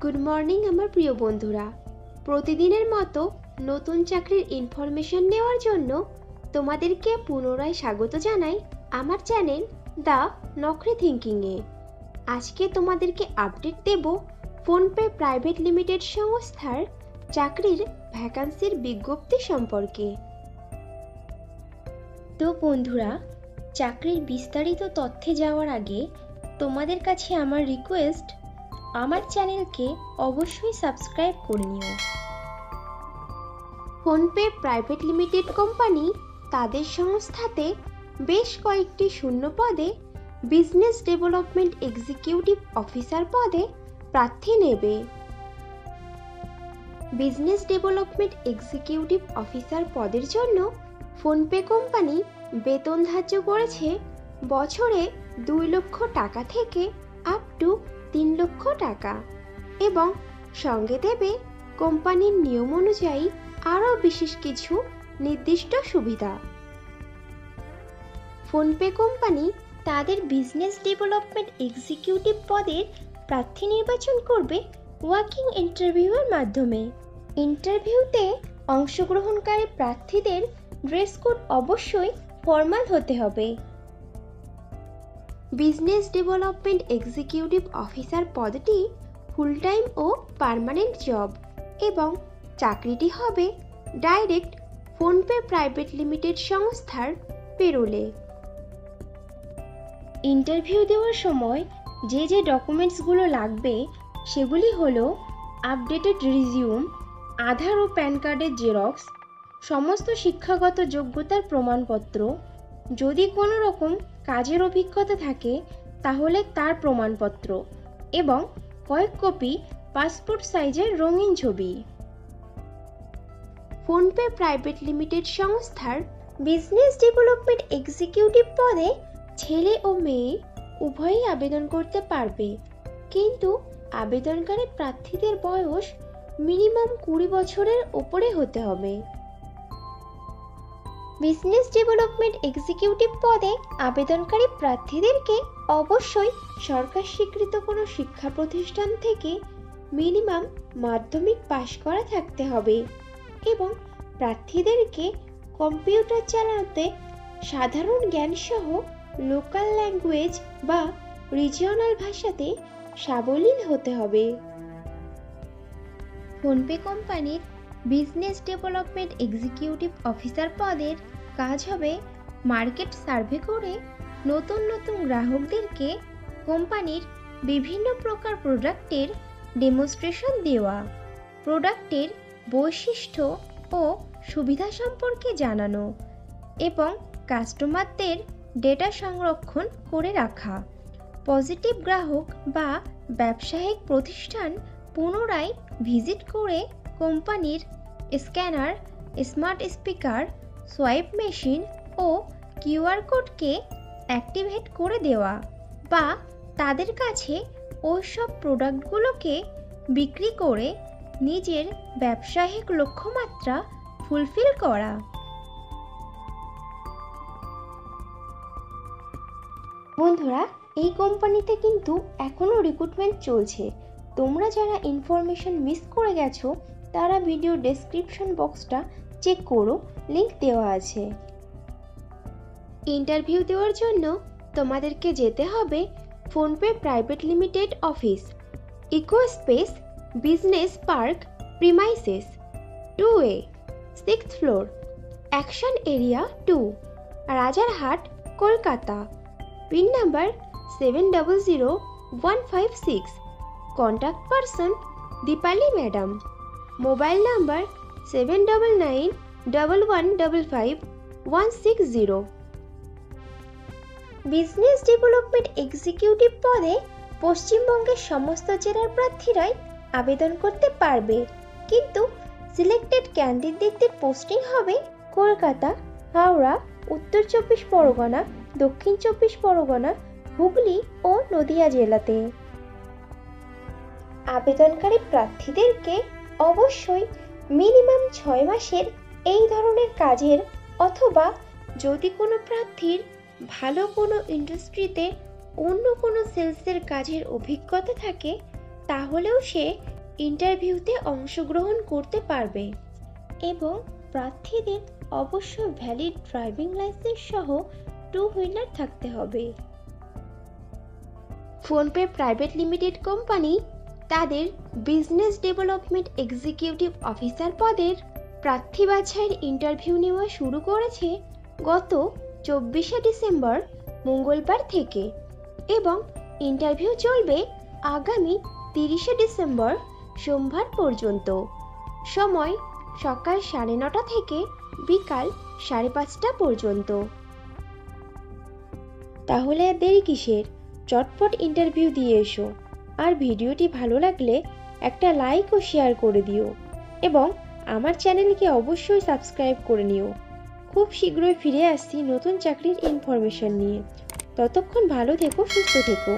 Good morning আমার প্রিয় বন্ধুরা। প্রতিদিনের মতো নতুন চাকরির ইনফরমেশন নেওয়ার জন্য তোমাদেরকে পুনরায় স্বাগত জানাই আমার চ্যানেল দ্য নকরি থিঙ্কিংয়ে। আজকে তোমাদেরকে আপডেট দেব ফোনপে প্রাইভেট লিমিটেড সংস্থার চাকরির ভ্যাকান্সির বিজ্ঞপ্তি সম্পর্কে। তো বন্ধুরা, চাকরির বিস্তারিত তথ্যে যাওয়ার আগে তোমাদের কাছে আমার রিকোয়েস্ট, আমার চ্যানেলকে অবশ্যই সাবস্ক্রাইব করে নিও। ফোনপে প্রাইভেট লিমিটেড কোম্পানি তাদের সংস্থাতে বেশ কয়েকটি শূন্য পদে বিজনেস ডেভেলপমেন্ট এক্সিকিউটিভ অফিসার পদে প্রার্থী নেবে। বিজনেস ডেভেলপমেন্ট এক্সিকিউটিভ অফিসার পদের জন্য ফোনপে কোম্পানি বেতন ধার্য করেছে বছরে 2 লক্ষ টাকা থেকে আপ টু 3 লক্ষ টাকা এবং সঙ্গে দেবে কোম্পানির নিয়ম অনুযায়ী আরও বিশেষ কিছু নির্দিষ্ট সুবিধা। ফোনপে কোম্পানি তাদের বিজনেস ডেভেলপমেন্ট এক্সিকিউটিভ পদের প্রার্থী নির্বাচন করবে ওয়াকিং ইন্টারভিউয়ের মাধ্যমে। ইন্টারভিউতে অংশগ্রহণকারী প্রার্থীদের ড্রেস কোড অবশ্যই ফর্মাল হতে হবে। বিজনেস ডেভেলপমেন্ট এক্সিকিউটিভ অফিসার পদটি ফুল টাইম ও পার্মানেন্ট জব এবং চাকরিটি হবে ডাইরেক্ট ফোনপে প্রাইভেট লিমিটেড সংস্থার পেরোলে। ইন্টারভিউ দেওয়ার সময় যে ডকুমেন্টসগুলো লাগবে সেগুলি হলো আপডেটেড রিজিউম, আধার ও প্যান কার্ডের জেরক্স, সমস্ত শিক্ষাগত যোগ্যতার প্রমাণপত্র, যদি কোনো রকম কাজের অভিজ্ঞতা থাকে তাহলে তার প্রমাণপত্র এবং কয়েক কপি পাসপোর্ট সাইজের রঙিন ছবি। ফোনপে প্রাইভেট লিমিটেড সংস্থার বিজনেস ডেভেলপমেন্ট এক্সিকিউটিভ পদে ছেলে ও মেয়ে উভয়ই আবেদন করতে পারবে, কিন্তু আবেদনকারী প্রার্থীদের বয়স মিনিমাম 20 বছরের ওপরে হতে হবে। বিজনেস ডেভেলপমেন্ট এক্সিকিউটিভ পদে আবেদনকারী প্রার্থীদেরকে অবশ্যই সরকার স্বীকৃত কোনো শিক্ষা প্রতিষ্ঠান থেকে মিনিমাম মাধ্যমিক পাশ করা থাকতে হবে এবং প্রার্থীদেরকে কম্পিউটার চালাতে সাধারণ জ্ঞান সহ লোকাল ল্যাঙ্গুয়েজ বা রিজিওনাল ভাষাতে সাবলীল হতে হবে। ফোনপে কোম্পানির বিজনেস ডেভেলপমেন্ট এক্সিকিউটিভ অফিসার পদের কাজ হবে মার্কেট সার্ভে করে নতুন নতুন গ্রাহকদেরকে কোম্পানির বিভিন্ন প্রকার প্রোডাক্টের ডেমনস্ট্রেশন দেওয়া, প্রোডাক্টের বৈশিষ্ট্য ও সুবিধা সম্পর্কে জানানো এবং কাস্টমারদের ডেটা সংরক্ষণ করে রাখা। পজিটিভ গ্রাহক বা ব্যবসায়িক প্রতিষ্ঠান পুনরায় ভিজিট করে কোম্পানির scanner, smart speaker, swipe machine ও কিউআর কোডকে অ্যাক্টিভেট করে দেওয়া বা তাদের কাছে ওইসব প্রোডাক্টগুলোকে বিক্রি করে নিজের ব্যবসায়িক লক্ষ্যমাত্রা ফুলফিল করা। বন্ধুরা, এই কোম্পানিতে কিন্তু এখনও রিক্রুটমেন্ট চলছে। তোমরা যারা ইনফরমেশন মিস করে গেছো তারা ভিডিও ডেসক্রিপশন বক্সটা চেক করো, লিংক দেওয়া আছে। ইন্টারভিউ দেওয়ার জন্য তোমাদেরকে যেতে হবে PhonePe private limited office, Ecospace business park premises 2A, 6th floor, action area 2, Rajarhat, Kolkata. Pin number 700156। Contact person Dipali madam. Mobile number 7991155160। Business development executive পদে পশ্চিমবঙ্গের সমস্ত জেলার প্রার্থীরাই আবেদন করতে পারবে, কিন্তু সিলেক্টেড ক্যান্ডিডেটদের পোস্টিং হবে কলকাতা, হাওড়া, উত্তর 24 পরগনা, দক্ষিণ 24 পরগনা, হুগলি ও নদিয়া জেলাতে। আবেদনকারী প্রার্থীদেরকে অবশ্যই মিনিমাম 6 মাসের এই ধরনের কাজের অথবা যদি কোনো প্রার্থীর ভালো কোনো ইন্ডাস্ট্রিতে অন্য কোনো সেলসের কাজের অভিজ্ঞতা থাকে তাহলেও সে ইন্টারভিউতে অংশগ্রহণ করতে পারবে এবং প্রার্থীদের অবশ্যই ভ্যালিড ড্রাইভিং লাইসেন্স সহ 2 হুইলার থাকতে হবে। ফোনপে প্রাইভেট লিমিটেড কোম্পানি তাদের বিজনেস ডেভেলপমেন্ট এক্সিকিউটিভ অফিসার পদের প্রার্থী বাছাইয়ের ইন্টারভিউ নেওয়া শুরু করেছে গত 24শে ডিসেম্বর মঙ্গলবার থেকে এবং ইন্টারভিউ চলবে আগামী 30শে ডিসেম্বর সোমবার পর্যন্ত। সময় সকাল 9:30 থেকে বিকাল 5:30 পর্যন্ত। তাহলে আর দেরি কিসের, চটপট ইন্টারভিউ দিয়ে এসো। আর ভিডিওটি ভালো লাগলে একটা লাইক ও শেয়ার করে দিও এবং আমার চ্যানেলকে অবশ্যই সাবস্ক্রাইব করে নিও। খুব শীঘ্রই ফিরে আসছি নতুন চাকরির ইনফরমেশন নিয়ে। ততক্ষণ ভালো থেকো, সুস্থ থেকো।